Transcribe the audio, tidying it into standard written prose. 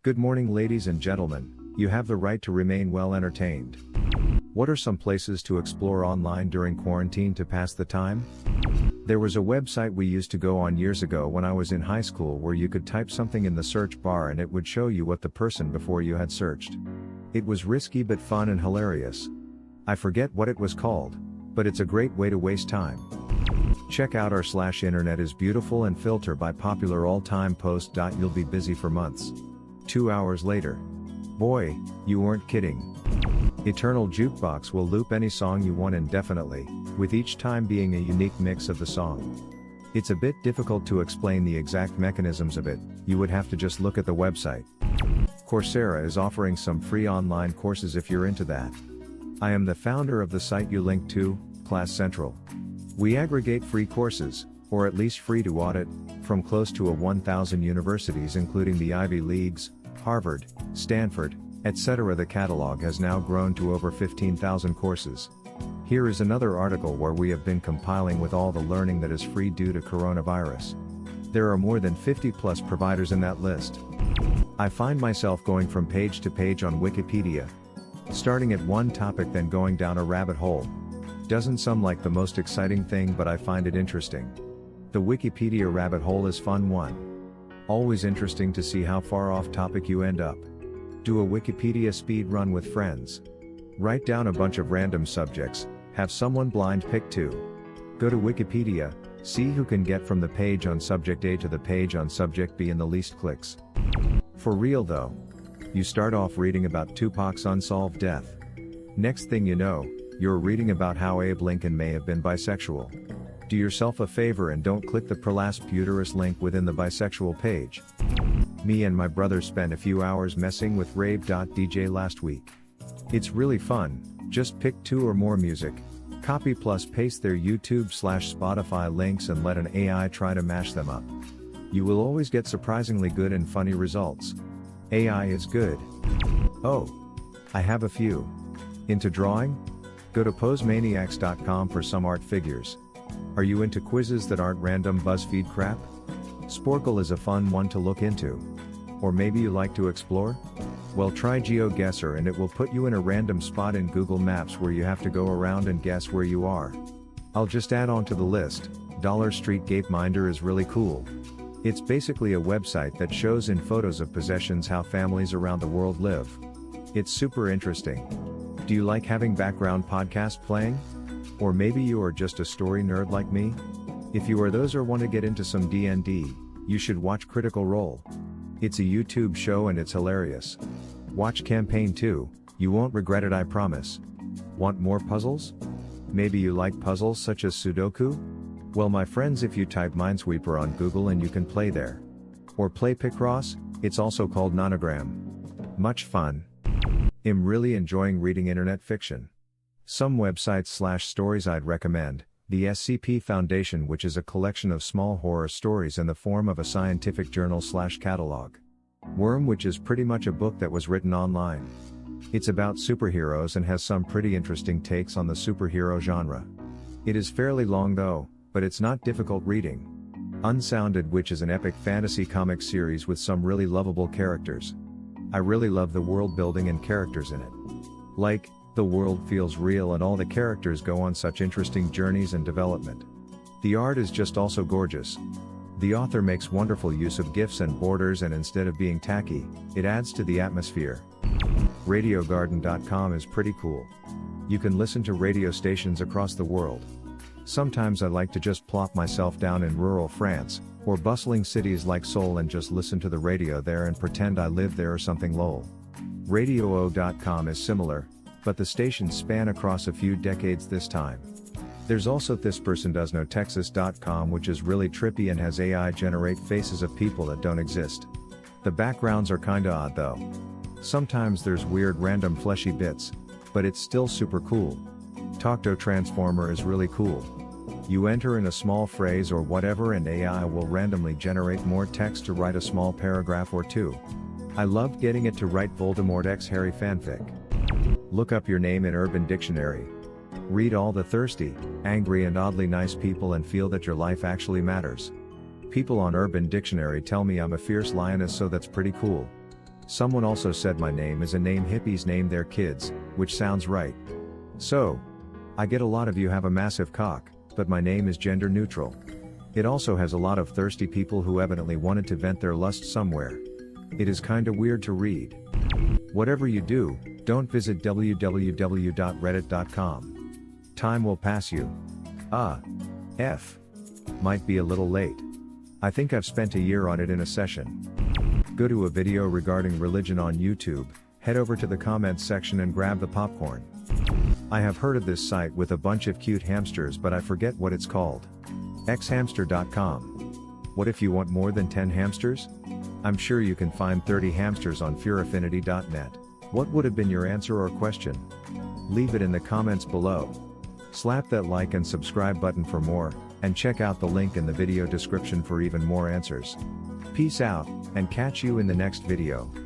Good morning, ladies and gentlemen. You have the right to remain well entertained. What are some places to explore online during quarantine to pass the time? There was a website we used to go on years ago when I was in high school where you could type something in the search bar and it would show you what the person before you had searched. It was risky but fun and hilarious. I forget what it was called, but it's a great way to waste time. Check out our/internet is beautiful and filter by popular all-time post. You'll be busy for months. 2 hours later. Boy, you weren't kidding. Eternal Jukebox will loop any song you want indefinitely, with each time being a unique mix of the song. It's a bit difficult to explain the exact mechanisms of it, you would have to just look at the website. Coursera is offering some free online courses if you're into that. I am the founder of the site you linked to, Class Central. We aggregate free courses, or at least free to audit, from close to 1,000 universities including the Ivy Leagues, Harvard, Stanford, etc. The catalog has now grown to over 15,000 courses. Here is another article where we have been compiling with all the learning that is free due to coronavirus. There are more than 50 plus providers in that list. I find myself going from page to page on Wikipedia, starting at one topic then going down a rabbit hole. Doesn't sound like the most exciting thing, but I find it interesting. The Wikipedia rabbit hole is fun one. Always interesting to see how far off topic you end up. Do a Wikipedia speed run with friends. Write down a bunch of random subjects, have someone blind pick two. Go to Wikipedia, see who can get from the page on subject A to the page on subject B in the least clicks. For real though. You start off reading about Tupac's unsolved death. Next thing you know, you're reading about how Abe Lincoln may have been bisexual. Do yourself a favor and don't click the prolapsed uterus link within the bisexual page. Me and my brother spent a few hours messing with rave.dj last week. It's really fun, just pick 2 or more music, copy plus paste their YouTube/Spotify links and let an AI try to mash them up. You will always get surprisingly good and funny results. AI is good. Oh, I have a few. Into drawing? Go to posemaniacs.com for some art figures. Are you into quizzes that aren't random BuzzFeed crap? Sporkle is a fun one to look into. Or maybe you like to explore? Well, try GeoGuessr and it will put you in a random spot in Google Maps where you have to go around and guess where you are. I'll just add on to the list, Dollar Street Gapeminder is really cool. It's basically a website that shows in photos of possessions how families around the world live. It's super interesting. Do you like having background podcast playing? Or maybe you are just a story nerd like me? If you are those or want to get into some D&D, you should watch Critical Role. It's a YouTube show and it's hilarious. Watch Campaign 2, you won't regret it, I promise. Want more puzzles? Maybe you like puzzles such as Sudoku? Well my friends, if you type Minesweeper on Google and you can play there. Or play Picross, it's also called Nonogram. Much fun. I'm really enjoying reading internet fiction. Some websites/stories I'd recommend, the SCP Foundation, which is a collection of small horror stories in the form of a scientific journal/catalog. Worm, which is pretty much a book that was written online. It's about superheroes and has some pretty interesting takes on the superhero genre. It is fairly long though, but it's not difficult reading. Unsounded, which is an epic fantasy comic series with some really lovable characters. I really love the world building and characters in it. Like, the world feels real and all the characters go on such interesting journeys and development. The art is just also gorgeous. The author makes wonderful use of GIFs and borders, and instead of being tacky, it adds to the atmosphere. RadioGarden.com is pretty cool. You can listen to radio stations across the world. Sometimes I like to just plop myself down in rural France, or bustling cities like Seoul and just listen to the radio there and pretend I live there or something lol. RadioO.com is similar, but the stations span across a few decades this time. There's also thispersondoesknowtexas.com, which is really trippy and has AI generate faces of people that don't exist. The backgrounds are kinda odd though. Sometimes there's weird random fleshy bits, but it's still super cool. Talkto Transformer is really cool. You enter in a small phrase or whatever and AI will randomly generate more text to write a small paragraph or two. I loved getting it to write Voldemort x Harry fanfic. Look up your name in Urban Dictionary. Read all the thirsty, angry and oddly nice people and feel that your life actually matters. People on Urban Dictionary tell me I'm a fierce lioness, so that's pretty cool. Someone also said my name is a name hippies name their kids, which sounds right. So, I get a lot of you have a massive cock, but my name is gender neutral. It also has a lot of thirsty people who evidently wanted to vent their lust somewhere. It is kinda weird to read. Whatever you do, don't visit www.reddit.com. Time will pass you. Might be a little late. I think I've spent a year on it in a session. Go to a video regarding religion on YouTube, head over to the comments section and grab the popcorn. I have heard of this site with a bunch of cute hamsters, but I forget what it's called. xhamster.com. What if you want more than 10 hamsters? I'm sure you can find 30 hamsters on fearaffinity.net. What would have been your answer or question? Leave it in the comments below. Slap that like and subscribe button for more, and check out the link in the video description for even more answers. Peace out, and catch you in the next video.